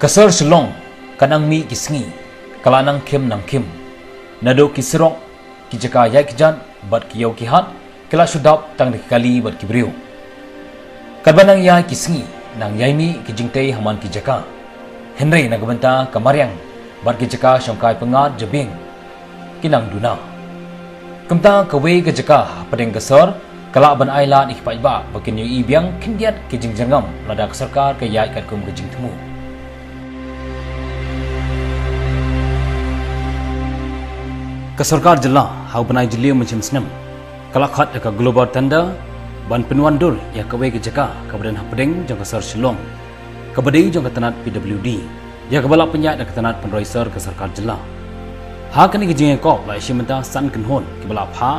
Kasar Shillong kanang mi ki sngi kalanang kim nang kim nado ki sirok ki jaka yai ki jan bat ki yau ki hat kala sudap tang de kali bat ki brio kadbanang yai ki sngi nang yai mi ki jingtei haman ki jaka henry nagabanta kamaryang bat ki jaka songkai pengat jebing kinang duna kamta kawe ke jaka padeng kasar kala ban aila ni kipai ba bakin yu ibiang kindiat ki jingjangam lada sarkar ke yai kat kum ke jingtemu ke sarkar jylla hau banai jliu macam senam kala khat ka global tanda ban penwandur ya kawe ke jaka kabadan hapadeng jong kasar Shillong kabadai jong katanat PWD ya kabala penyat dan katanat penroiser ke sarkar jylla ha kani ke jing ko la shimenta san kanhon kibala pha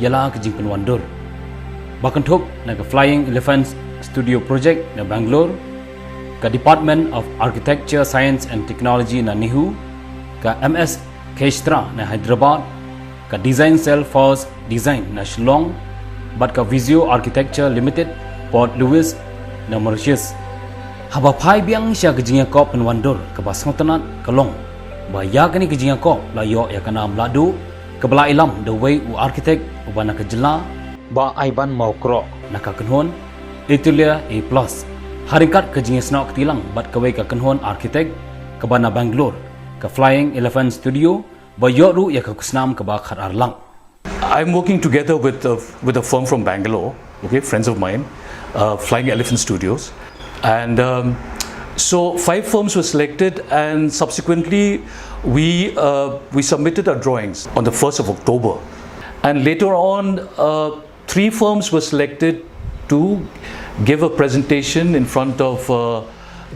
yala ke jing penwandur Bahkan thuk na Flying Elephants Studio Project na Bangalore, ka Department of Architecture, Science and Technology na NIHU, ka MS Kestra na Hyderabad, ka Design Cell Force Design na Shillong, bat ka Visio Architecture Limited, Port Louis na Mauritius. Haba phai biang siya kejingya kop penwandur ka basangtanat kalong. Ba ya kani kejingya kop la yo ya kana mladu ka bala ilam the way u architect u bana ka jylla ba aiban maukro nakakanhon itulia A+ harikat kejingnya snok tilang bat kawe ka kanhon architect ka bana Bangalore ka Flying Elephant Studio ba yoru ya ka kusnam ka ba khar arlang. I'm working together with a firm from Bangalore, okay, friends of mine, Flying Elephant Studios, and so 5 firms were selected, and subsequently we submitted our drawings on the 1st of October, and later on 3 firms were selected to give a presentation in front of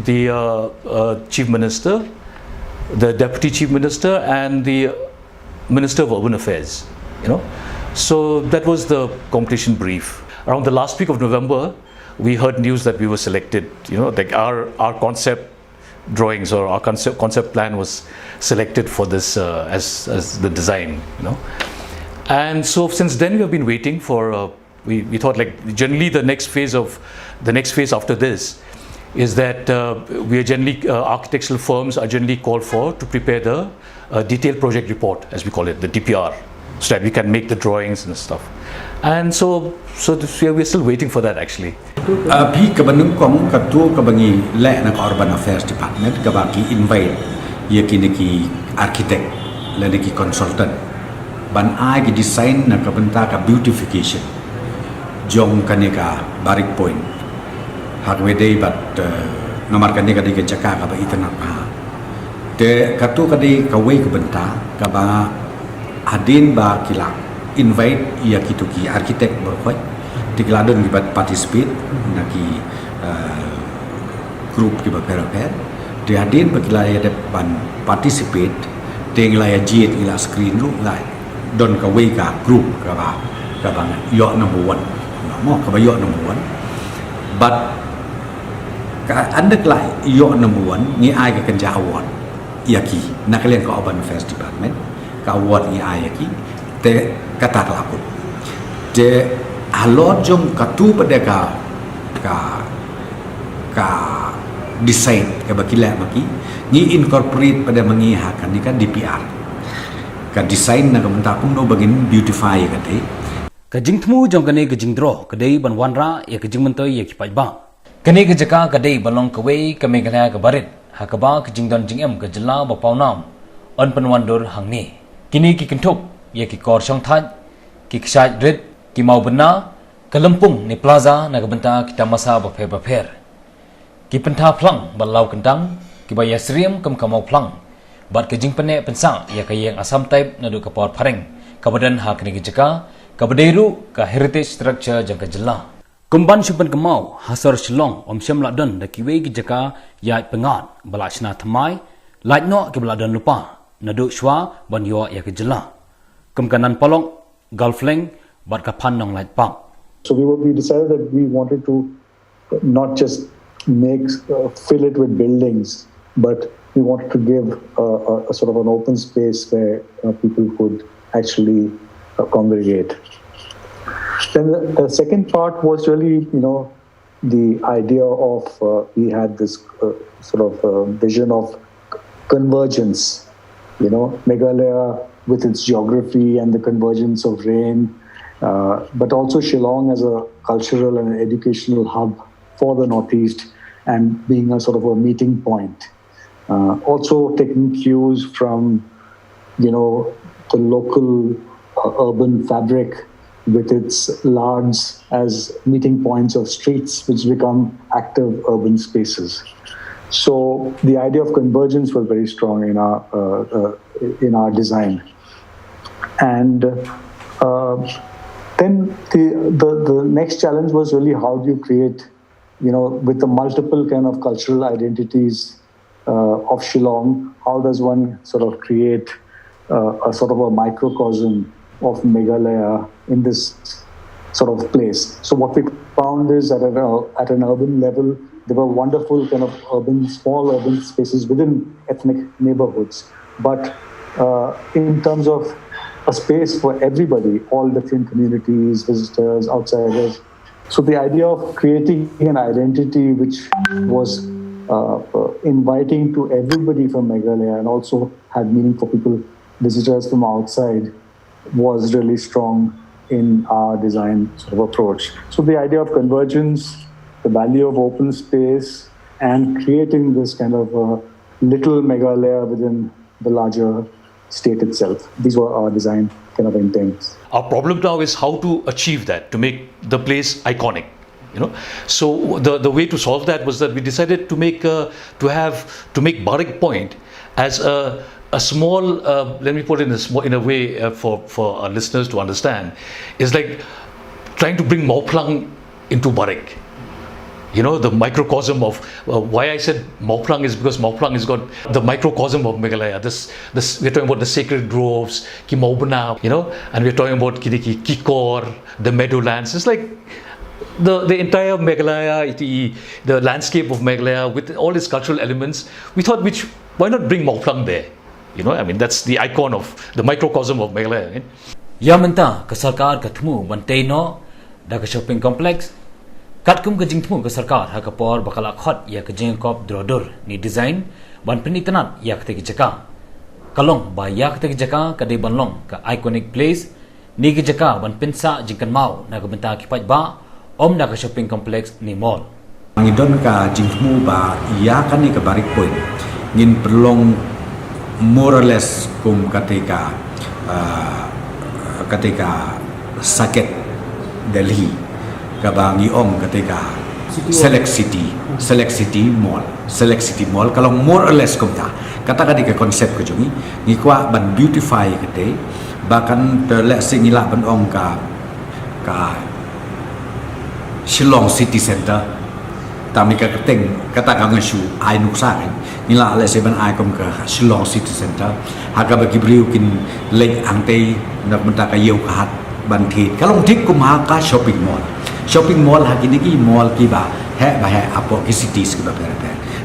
the Chief Minister, the Deputy Chief Minister, and the Minister of Urban Affairs. So that was the competition brief. Around the last week of November, we heard news that we were selected. Like our concept drawings or our concept plan was selected for this as the design. And so since then we have been waiting for we thought like generally the next phase after this is that we are generally architectural firms are generally called for to prepare the detailed project report, as we call it, the DPR, so that we can make the drawings and stuff. And so we're still waiting for that actually. Pi kabanung kong katu kabangi le na Urban Affairs Department kabaki invite yakiniki architect le niki consultant ban ai ki design na kabanta ka beautification jong kaneka Barik point hagwede bat nomor kaneka di jaka ka ba itana pa te katu kadi kawe kabanta ka ba adin ba kila invite ya kituki architect berkhoi tikladon ki bat participate naki group ki ba per te adin ba kila ya ban participate teng la ya jet ila screen lu lai don ka way ka group ka ba yo number 1 mo ka ba yo number 1 but ka anda klai yo number 1 ni ai ka kanja award yaki nakalian ka Urban Affairs Department ka award ni ai yaki te kata kelakut te alot jom katu pada ka design ka bakila maki ni incorporate pada mengihakan ni kan DPR ka design na kamenta pun no bagin beautify ka te ka jingtmu jong kane ka jingdro kadai ban wanra ya ka jingmentoi ya kipai ba kane ka jaka kadai balong kawe ka Meghalaya ka barit ha ka ba ka jingdon jingem ka jylla ba paunam on penwandur hangni kini ki kentuk ya ki kor song thaj ki ksai red ki mau bena ka lempung ni plaza na ka benta kita masa ba pher ki pentha plang balau kendang ki ba yasriem kam kamau plang bat ke jing pene pensa ya ka yang asam type na du ka por phareng ka badan ha kini jaka ka badairu ka heritage structure jang ka jylla kumban supan kemau hasar Shillong omsyam ladon da kiwe ki jaka ya pengat bala sna thamai lait no ki bala dan lupa na du shwa ban yo ya ka jylla kumkanan polong golfling bat ka phanong lait pa. So we decided that we wanted to not just fill it with buildings, but we wanted to give a sort of an open space where people could actually congregate. Then the second part was really, the idea of we had this vision of convergence. Meghalaya with its geography and the convergence of rain, but also Shillong as a cultural and educational hub for the Northeast and being a sort of a meeting point. Also taking cues from, the local urban fabric with its lards as meeting points of streets which become active urban spaces. So the idea of convergence was very strong in our design. And then the next challenge was really how do you create, with the multiple kind of cultural identities of Shillong, how does one sort of create a sort of a microcosm of Meghalaya in this sort of place? So what we found is at an urban level, there were wonderful kind of small urban spaces within ethnic neighborhoods. But in terms of a space for everybody, all different communities, visitors, outsiders. So the idea of creating an identity which was inviting to everybody from Meghalaya and also had meaning for people, visitors from outside, was really strong in our design sort of approach. So the idea of convergence, the value of open space, and creating this kind of little Meghalaya within the larger state itself. These were our design kind of intents. Our problem now is how to achieve that, to make the place iconic. So the way to solve that was that we decided to make Barik Point as a small, let me put it in a way for our listeners to understand, is like trying to bring Mauplang into Barik. The microcosm of why I said Mauplang is because Mauplang has got the microcosm of Meghalaya. This we're talking about the sacred groves, Ki Maubana, and we're talking about Kikor, the meadowlands. It's like the entire Meghalaya, the landscape of Meghalaya with all its cultural elements. We thought, why not bring Mauplang there? That's the icon of the microcosm of Meghalaya. Yamanta ke sarkar ke thmu bantai no da ke shopping complex katkum ke jingthmu ke sarkar ha ke por bakala khot ya ke jingkop drodor ni design ban penitanat ya ke jaka kalong ba ya ke jaka ke de banlong ke iconic place ni ke jaka ban pensa jingkan mau na ke benta ki paj ba om na ke shopping complex ni mall ngidon ka jingthmu ba ya kan ni ke Barik Point ngin perlong more or less kum ketika sakit Delhi kabangi om ketika select city mall kalau more or less kum ta kata ketika konsep ke jungi ni kwa ban beautify kete bahkan terlek singila ban ong ka Shillong city center tami ka keteng kata ka ngashu ai nuksa kan nila ale seban ai kom ka Shillong city center haka bagi briu kin leng angtei nak menta ka yeu ka hat ban thi kalong thik kum ha ka shopping mall ha kini ki mall ki ba apo ki cities ki ba per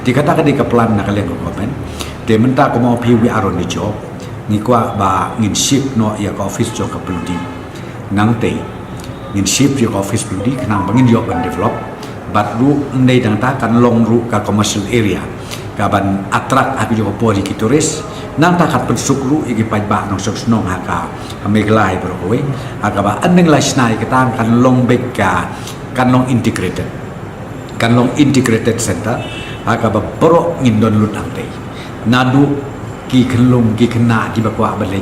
ti kata ka di ka plan na ka leng ko ben te menta ko mau pi wi aron ni job ni kwa ba ngin ship no ya ka office jo ka PWD nang te ngin ship jo ka office PWD kanang bangin yo ban develop bat ru ndai dang ta kan long ru ka commercial area ka ban attract aku jo pori ki turis nang ta kat pensuk ru igi paj ba nong sok snong ha ka Meghalaya bro we aga ba aneng la snai ka tang kan long bek ka kan long integrated center aga ba pro ngindon lut ang te nadu ki khlum ki khna ki ba kwa ba le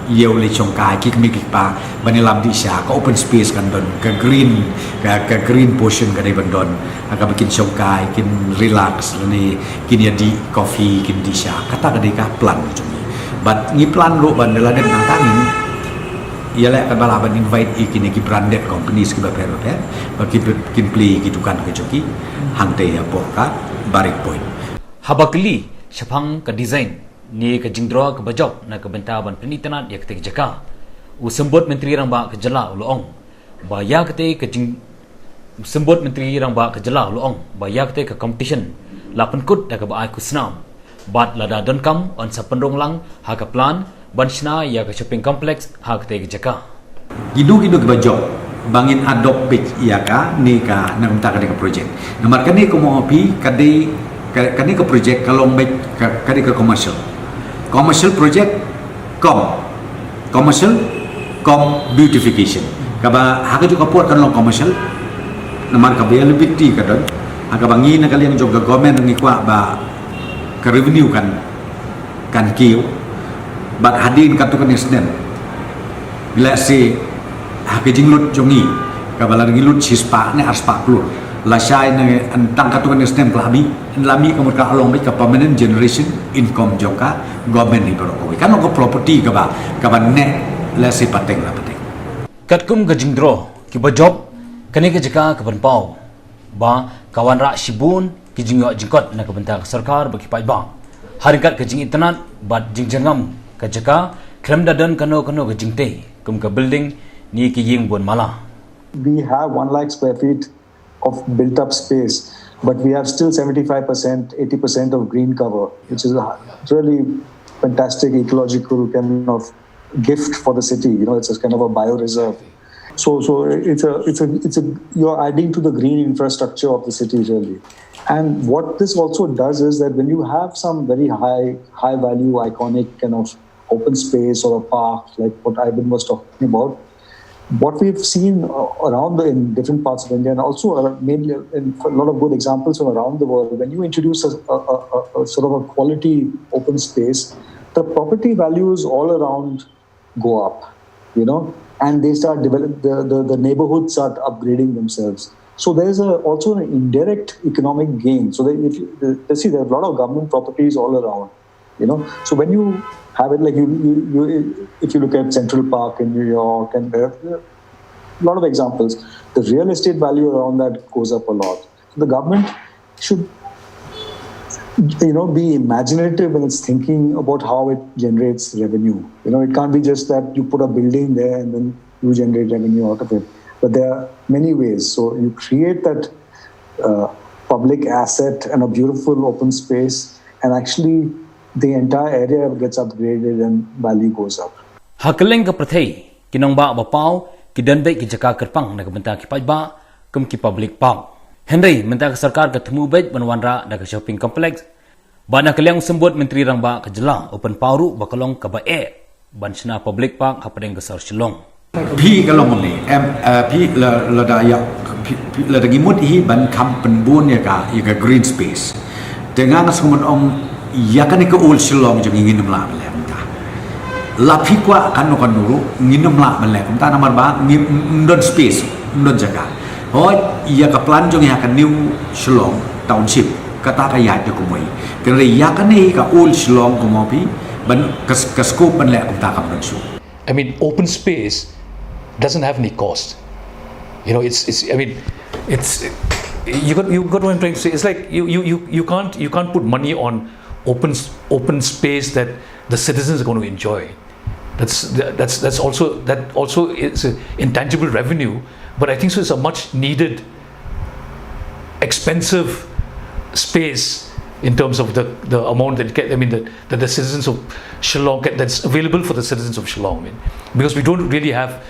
yeu le chongkai ki mi ki pa banilam di sha ka open space kan don ka green portion ka dei bandon aga bikin chongkai kin relax ni kin ya di coffee kin di sha kata ka dei ka plan jumi but ni plan lu ban la den nang tangin ialah kan bala ban invite ikin ki branded companies ki ba per ba kin play ki dukan ke joki hangte ya ka Barik Point habakli shapang ka design ni ke jingdro ke bajok na ke benta ban penitanat ya ke jaka usembut menteri rang ba ke jylla uloong ba ya ke sembut menteri rang ba ke jylla uloong ba ya ke competition lapan kut da ke ba ai kusnam bat lada don kam on sa pendong lang ha ke plan ban shna ya ke shopping complex ha ke jaka gidu ke bajok bangin adopt bit ia ka ni ka nak minta ka projek nomor kani ko mo pi kani ke projek kalau baik kani ke commercial project commercial beautification kaba haka juga pot kan long commercial nomor ka biar lebih ti ka don haka bangi nak kalian juga government ni kwa ba ke revenue kan kiu bat hadin katukan isnen bila si haka jinglut jongi kabala ngilut sispa ne arspa klur la shai ne antang katukan isnen lami kamu ka along baik ka permanent generation income joka government ni berokoi kan ko property ka ba ne la si pateng Katkum ke jingdro ki job kani ke jaka ke pau ba kawan rak shibun ki jingyo jingkot na ke bentang sarkar bagi pai ba harikat ke jing internet bat jingjangam ke jaka klem dadan kano ke jingte kum ke building ni ki ying bon mala. We have 1 lakh square feet of built up space, but we have still 75%, 80% of green cover, which is a really fantastic ecological kind of gift for the city. It's a kind of a bioreserve. So you're adding to the green infrastructure of the city really. And what this also does is that when you have some very high value iconic kind of open space or a park like what Ivan was talking about, what we've seen around in different parts of India and also mainly in a lot of good examples from around the world, when you introduce a sort of a quality open space, the property values all around go up, and they start develop the neighborhoods start upgrading themselves. So there is also an indirect economic gain. So there are a lot of government properties all around, So when you have it like if you look at Central Park in New York and there are a lot of examples, the real estate value around that goes up a lot. So the government should be imaginative when it's thinking about how it generates revenue. It can't be just that you put a building there and then you generate revenue out of it. But there are many ways. So you create that public asset and a beautiful open space, and actually the entire area gets upgraded and value goes up. Hakeleng ke prathai kinong ba bapau ki danbe ki jaka kerpang na kebenta ki paiba kum ki public park. Henry menta ke sarkar ke temu bej banwanra da ke shopping complex. Bana keleng sembut menteri rang ba ke jylla open pauru bakalong ke bae ban sna public park hapadeng ke sar Shillong. Pi kalong ni pi la da ya la da gimut hi ban kam penbun ya ka green space. Dengan semut ya kan ke old Shillong jeng ingin mla mele mta. La pi kwa kan dulu ngin mla mele mta nomor ba ndon space ndon jaga. Oh ia ka plan jong ya kan new Shillong township kata ka ya de kumoi. Kerana ya kan ni ka old Shillong kumopi ban ka scope ban le mta ka ban su. I mean, open space doesn't have any cost. It's. I mean, it's. You got what I'm trying to say. It's like you can't put money on open space that the citizens are going to enjoy. That's also is an intangible revenue. But I think so it's a much needed, expensive space in terms of the amount that that the citizens of Shillong that's available for the citizens of Shillong. Because we don't really have,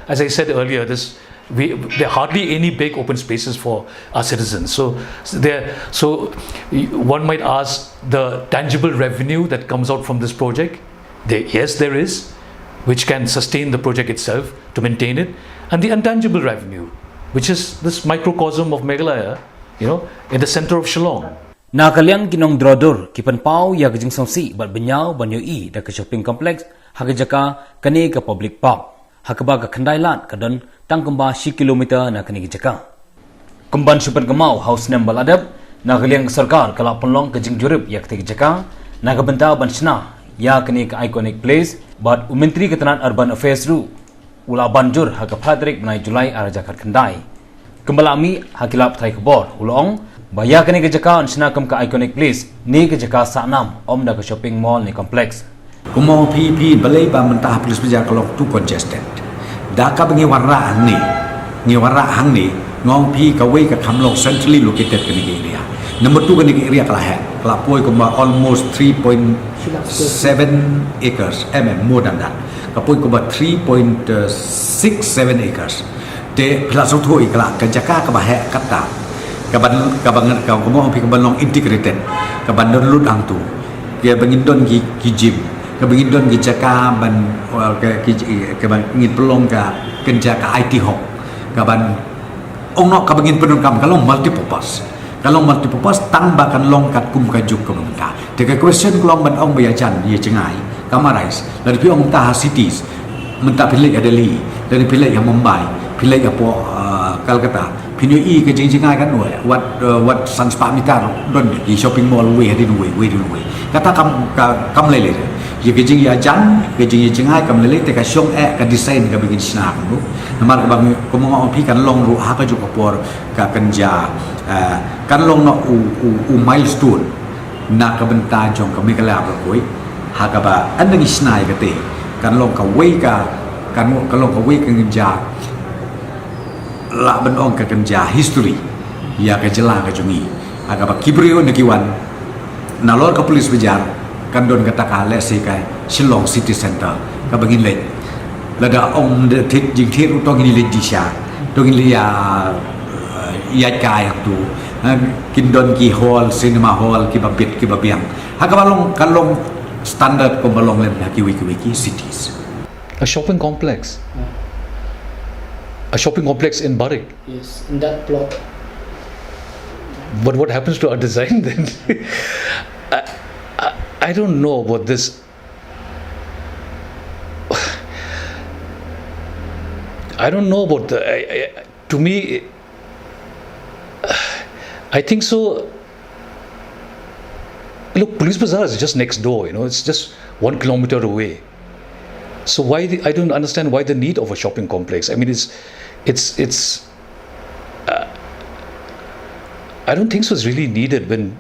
as I said earlier, there are hardly any big open spaces for our citizens. So one might ask the tangible revenue that comes out from this project. Yes, there is, which can sustain the project itself to maintain it, and the intangible revenue, which is this microcosm of Meghalaya, in the center of Shillong. Na kaliang kinong drodor kipan pau ya kejing songsi bat benyau banyo i da ke shopping complex haka jaka kane ke public park hakaba ka khandai lat kadon tangkamba shi kilometer na kane jaka kumban supan gemau house nem baladap na kaliang sarkar kala penlong kejing jurip ya ke jaka na ka benta ban sna ya kane ke iconic place bat menteri ketenan urban affairs ru ula banjur haka Barik benai Julai ara jakar khandai kembalami hakilap thai Khubor ulong Baya kini ke jaka ansna kam ka iconic place ni ke jaka saknam da ke shopping mall ni complex. Kumau pi balai ba mentah polis beja kalau tu congested. Da ka bengi warra hang ni ngong pi ka wei ka kamlong centrally located kini area. Number 2 kini area kala poi kuma almost 3.7 acres more than that. Ka poi kuma 3.67 acres. te plazo tu ikla ka jaka ka bahe kata ka mo pi ka balong integrated ka bandon lut ang tu ke bangin don ki gym ka bangin don ki jaka ban ka bangin pelong ka jaka IT hok ka ban ong nok ka bangin penun kam kalong multipurpose tang bakan long kat kum ka juk ka bangka te ka question kulong ban ong bayajan ye cengai kamarais dari pi ong ta cities menta pilih ada Delhi dari pilih yang Mumbai pilih apa Calcutta pinyo ke jing-jingai kan wat sanspa mitar don di shopping mall we kata kam lele ye ke jing ya jan ke jing jingai kam lele te ka shong ka design ka begin sna ko namar ka bang ko mo pi kan long ru ha ka ju ko por ka kanja kan long no u milestone na ka benta jong ka Meghalaya ka koi ha ka ba andang isna ka te kan long ka we ka kan long ka we ka nja la ben ong ka kanja history ya ka jela ka jungi aga ba kibrio nekiwan na lor ka police bejar kan don kata ka le se ka Shillong city center ka bangin le lada ong de thit jing thit utong ni le disha dong ni ya kai tu kin don ki hall cinema hall ki babit ki babiang ha ka balong kalong standard ko balong len ki wiki cities A shopping complex. A shopping complex in Barik. Yes, in that plot. But what happens to our design then? I don't know about this. I don't know about to me, I think so. Look, Police Bazaar is just next door, it's just 1 kilometer away. So I don't understand why the need of a shopping complex. I mean, it's I don't think so it's really needed when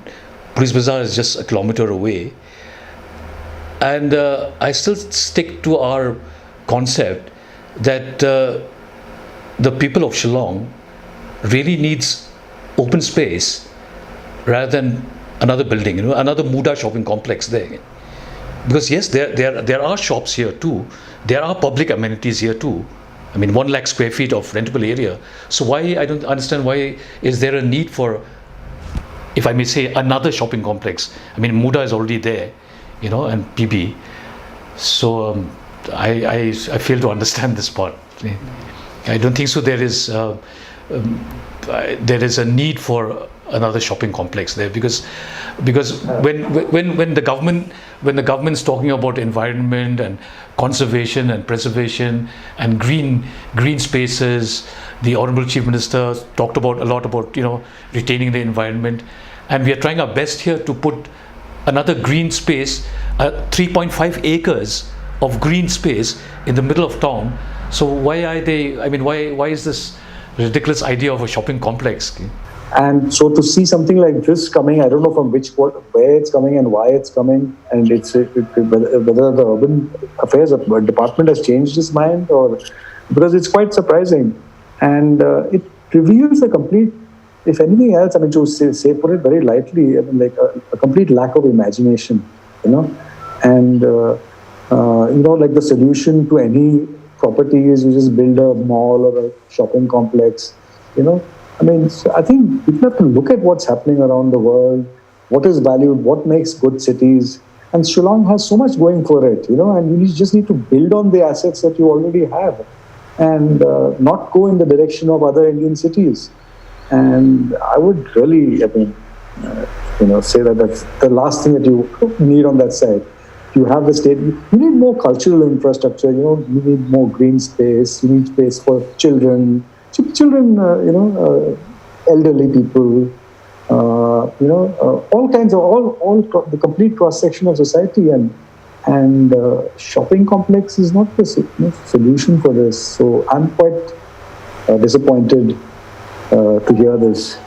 Police Bazaar is just 1 kilometer away. And I still stick to our concept that the people of Shillong really needs open space rather than another building, another Muda shopping complex there. Because yes, there are shops here too. There are public amenities here too. I mean, 1 lakh square feet of rentable area. So why, I don't understand why is there a need for, if I may say, another shopping complex? I mean, Muda is already there, and PB. So I fail to understand this part. I don't think so. There is a need for another shopping complex there because when the government's talking about environment and conservation and preservation and green spaces, the Honorable Chief Minister talked a lot about retaining the environment, and we are trying our best here to put another green space, 3.5 acres of green space in the middle of town. So why is this ridiculous idea of a shopping complex? And so to see something like this coming, I don't know from where it's coming and why it's coming, and whether the Urban Affairs Department has changed its mind, or because it's quite surprising, and it reveals a complete, if anything else, to say put it very lightly, like a complete lack of imagination, and like the solution to any property is you just build a mall or a shopping complex, I think we have to look at what's happening around the world, what is valued, what makes good cities. And Shillong has so much going for it, and you just need to build on the assets that you already have and not go in the direction of other Indian cities. And I would really, say that that's the last thing that you need on that side. You have the state, you need more cultural infrastructure, you need more green space, you need space for children, elderly people, all kinds of, the complete cross-section of society, and shopping complex is not the solution for this. So I'm quite disappointed to hear this.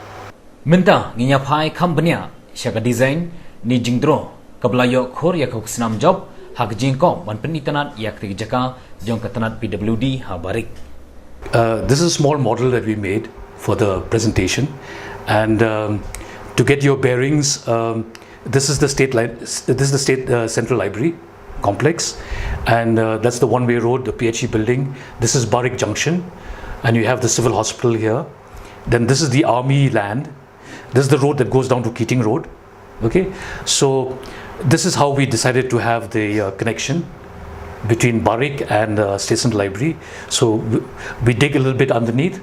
Minta nginya phai company shaka design ni jingdro kablayo khor ya khusnam job hak jingko ban penitanat yak jaka jong katanat PWD ha Barik. This is a small model that we made for the presentation, and to get your bearings, this is the state central library complex, and that's the one-way road, the PHE building. This is Barik Junction, and you have the civil hospital here. Then this is the army land. This is the road that goes down to Keating Road. Okay, so this is how we decided to have the connection between Barik and State Central Library. So we dig a little bit underneath,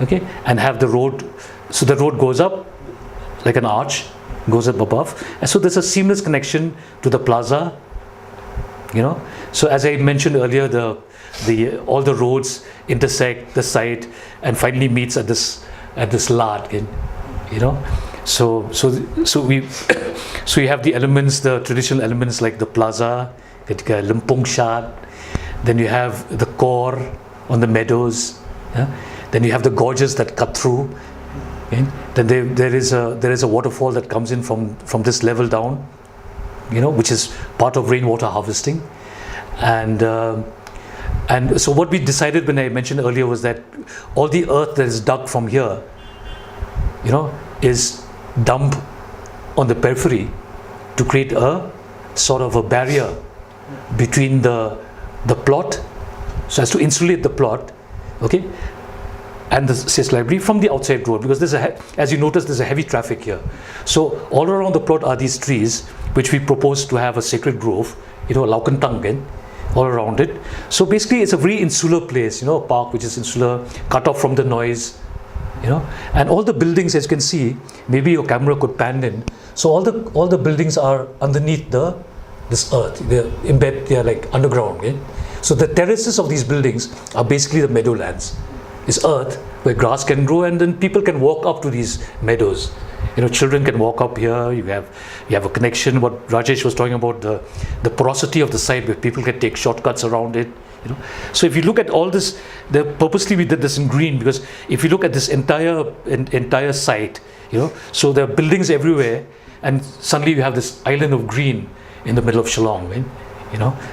okay, and have the road. So the road goes up like an arch, goes up above, and so there's a seamless connection to the plaza. So as I mentioned earlier, all the roads intersect the site and finally meets at this lot. So we have the elements, the traditional elements like the plaza, Limpong Shat. Then you have the core on the meadows. Yeah? Then you have the gorges that cut through. Okay? Then there is a waterfall that comes in from this level down, which is part of rainwater harvesting. And so what we decided when I mentioned earlier was that all the earth that is dug from here, is dumped on the periphery to create a sort of a barrier between the plot, so as to insulate the plot, okay, and the State Library from the outside road, because as you notice, there's a heavy traffic here. So all around the plot are these trees, which we propose to have a sacred grove, Laukantangen, all around it. So basically, it's a very insular place, a park which is insular, cut off from the noise, and all the buildings, as you can see, maybe your camera could pan in. So all the buildings are underneath this earth. They're like underground. Okay? So the terraces of these buildings are basically the meadowlands. It's earth where grass can grow, and then people can walk up to these meadows. Children can walk up here. You have a connection. What Rajesh was talking about, the porosity of the site where people can take shortcuts around it. So if you look at all this, purposely we did this in green, because if you look at this entire site, so there are buildings everywhere, and suddenly you have this island of green in the middle of Shillong,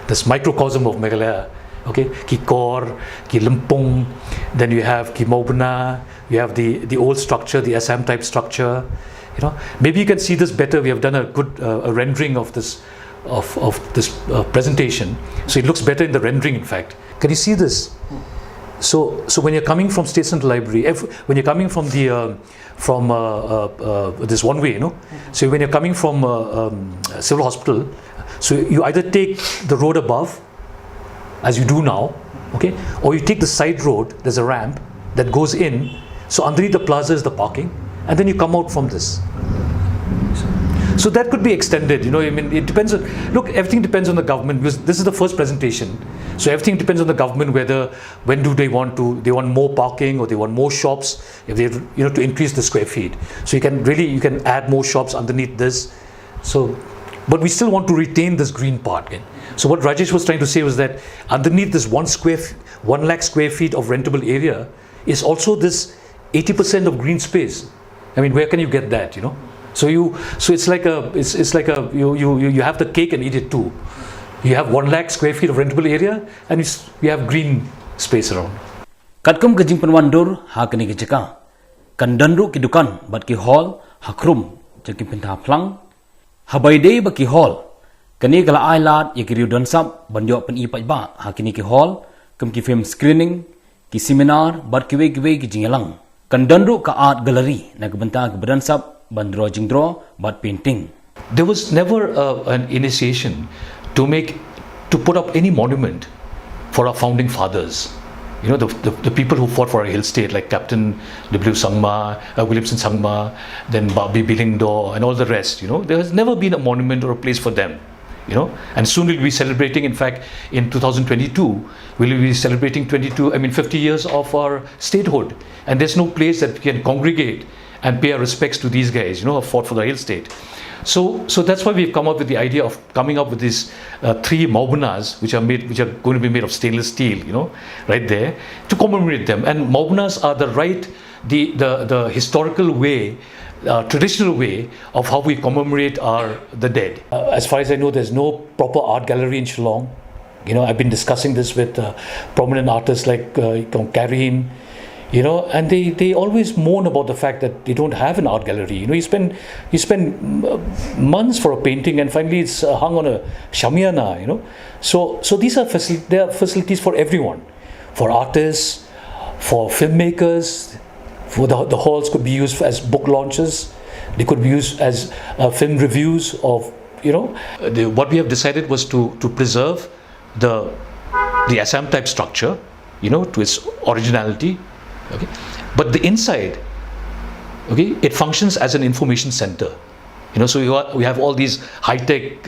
this microcosm of Meghalaya. Okay, Ki Kor, Ki Limpong, then you have Ki Maubana, you have the old structure, the Assam type structure. Maybe you can see this better. We have done a good rendering of this presentation, so it looks better in the rendering. In fact, can you see this? So when you're coming from State Central Library, when you're coming from this one way, so when you're coming from Civil Hospital, so you either take the road above, as you do now, okay, or you take the side road. There's a ramp that goes in. So underneath the plaza is the parking, and then you come out from this. So that could be extended. It depends on. Look, everything depends on the government, because this is the first presentation. So everything depends on the government, when do they want more parking, or they want more shops, if they to increase the square feet. So you can add more shops underneath this. So, but we still want to retain this green part. Okay? So what Rajesh was trying to say was that underneath this 1 lakh square feet of rentable area is also this 80% of green space. Where can you get that? So you have the cake and eat it too. You have 1 lakh square feet of rentable area, and you have green space around. Katkum ke jingpan wandur ha kini ke jaka. Kandanru ki dukan bat ki hall hakrum jaki pinta plang. Habaide ba ki hall. Kani kala ailat ya ki riudan sap banjok pen ipat ba ha kini ki hall kem ki film screening ki seminar bat ki we ki jingelang. Kandanru ka art gallery na kebenta ke badan sap bandro jingdro bat painting. There was never an initiation to put up any monument for our founding fathers. The people who fought for our hill state, like Captain Williamson Sangma, then Babi Bilingdo, and all the rest. There has never been a monument or a place for them. And soon we'll be celebrating. In fact, in 2022, we'll be celebrating 50 years of our statehood, and there's no place that we can congregate and pay our respects to these guys, who fought for the hill state. So that's why we've come up with the idea of coming up with these 3 maubanas, which are going to be made of stainless steel, right there, to commemorate them. And maubanas are the historical way, traditional way of how we commemorate the dead. As far as I know, there's no proper art gallery in Shillong. I've been discussing this with prominent artists like Karim, and they always moan about the fact that they don't have an art gallery. You spend months for a painting, and finally it's hung on a shamiana. So these are facilities for everyone, for artists, for filmmakers. For the halls could be used as book launches. They could be used as film reviews of, what we have decided was to preserve the Assam type structure, to its originality. Okay, but the inside, okay, it functions as an information center. So we have all these high-tech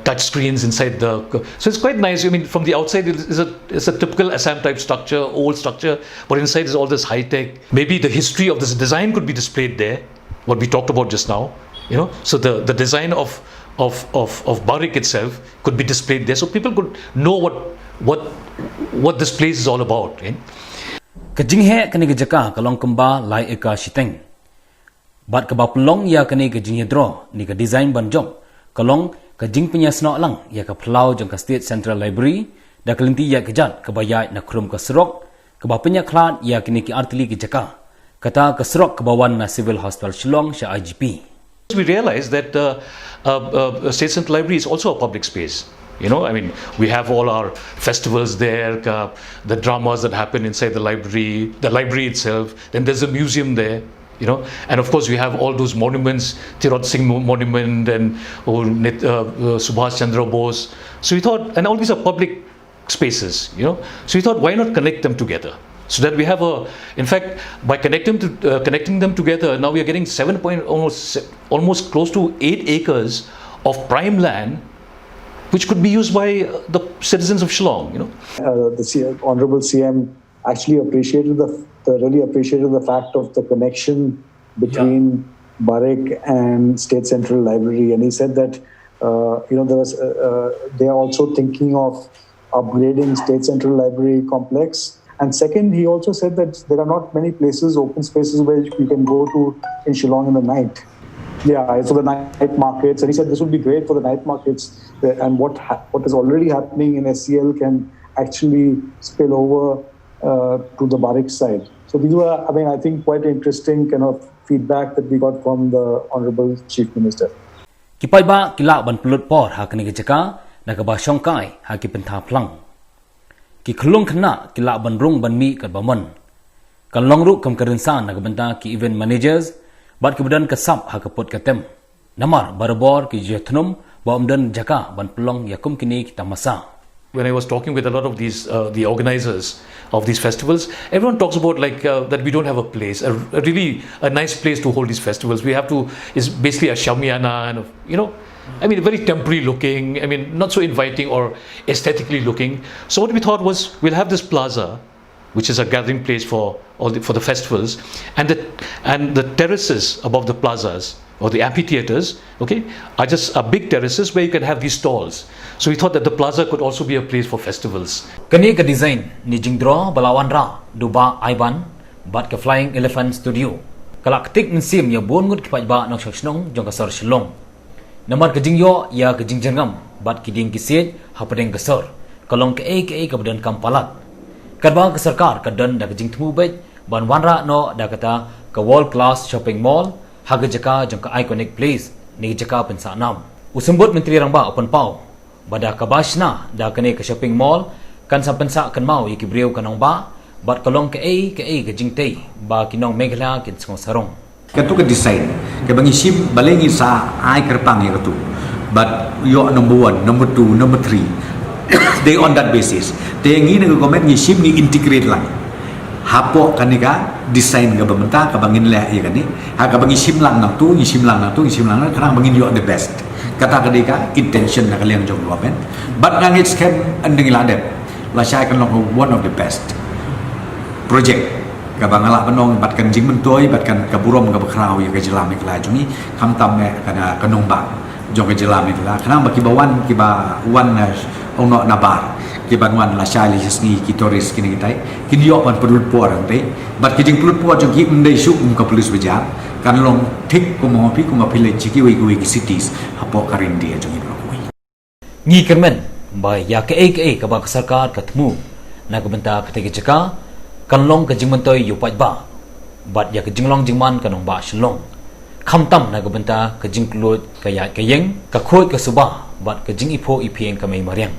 touch screens inside so it's quite nice. I mean, from the outside it's a typical Assam type structure, old structure, but inside is all this high-tech. Maybe the history of this design could be displayed there, what we talked about just now. So the design of Barik itself could be displayed there, so people could know what this place is all about. Kejinghe kani jaka kalong kemba lai eka shiteng. Bat keba pelong ya kani kejing draw ni ke design banjong kalong kejing punya snok lang ya ke pelau jong ke State Central Library da kelinti ya kejat kebayai na krum ke serok keba punya klan ya kini ki artili ke jaka kata ke serok kebawan na Civil Hospital Shillong sha IGP. We realize that State Central Library is also a public space. I mean, we have all our festivals there, the dramas that happen inside the library itself. Then there's a museum there. And of course we have all those monuments, Tirot Singh Monument and Subhash Chandra Bose. So we thought, and all these are public spaces, So we thought, why not connect them together? So that we have in fact, by connecting them together, now we are getting almost close to 8 acres of prime land, which could be used by the citizens of Shillong. The Honorable CM actually really appreciated the fact of the connection between Barik and State Central Library, and he said that they are also thinking of upgrading State Central Library complex. And second, he also said that there are not many places, open spaces where you can go to in Shillong in the night. Yeah, for the night markets, and he said this would be great for the night markets. And what is already happening in SCL can actually spill over to the Barik side. So these were, I think, quite interesting kind of feedback that we got from the Honorable Chief Minister. Kipai ba kila ban pelut por ha kani jaka na ka ba syongkai ha ki pentha plang. Ki khulung khna kila ban rung ban mi kat baman. Kan long ru kam karinsan na ka benta ki event managers bat kemudian kesap ha ka pot katem. Namar barabor ki jethnum ba umdan jaka ban pelong yakum kini kita masa. When I was talking with a lot of these, the organizers of these festivals, everyone talks about that we don't have a place, a nice place to hold these festivals. We have to, it's basically a shamiana and, very temporary looking, not so inviting or aesthetically looking. So what we thought was, we'll have this plaza, which is a gathering place for the festivals, and the terraces above the plazas, or the amphitheaters, are just big terraces where you can have these stalls. So we thought that the plaza could also be a place for festivals. Kani ka design ni jingdro balawan ra duba aiban bat ka Flying Elephant Studio. Kalaktik nsim ya bongut ki pajba nok shnong jong ka sar Shillong. Namar ka jingyo ya ka jingjangam bat ki ding kisit hapadeng ka sar. Kalong ka ka badan kampalat. Kadba ka sarkar ka dan da ka jingtmu bet ban wanra no da kata ka world class shopping mall haga jaka jong ka iconic place ni jaka pensa nam. Usembut menteri rangba open pau bada kabashna da kane ka shopping mall kan sa pensa kan mau iki brieu kanong ba bat kalong ka ka jingtei ba kinong Meghalaya kin song sarong katu ka design ke bangi sim balengi sa ai kerpang ya katu but yo number 1 number 2 number 3 they on that basis they ngi ne comment ngi sim ni integrate lang hapo kanika design ga bamenta ka bangin le ya kani ha ka bangi sim lang na tu ngi sim lang na karang bangin yo the best kata kadika intention na kaliang jong luapen but ngang it's can anding ladep la syai kan long one of the best project ka bangala panong bat kan jing mentoi bat kan ka burom ka bakrau ya ka jela Meghalaya jungi kham tam ne kana kanong ba jong ka jela Meghalaya kana ba ki bawan ki ba wan ong no nabar ki banwan la syai li sngi ki toris kini kitai ki dio ban pedul por antai bat ki jing pedul por jong ki ndai su ka polis beja kan long thik ko mo pi ko ma phile chiki wi ki cities hapo karin dia jong i ngi kermen ba ya ka ka ba sarkar ka thmu na ka benta ka te jaka kan long ka jingmentoi yu pajba bat ya ka jinglong jingman kanong ba Shillong kham tam na ka benta ka jingklut ka ya ka yeng ka khoi ka suba bat ka jing ipo ipeng ka mai mariang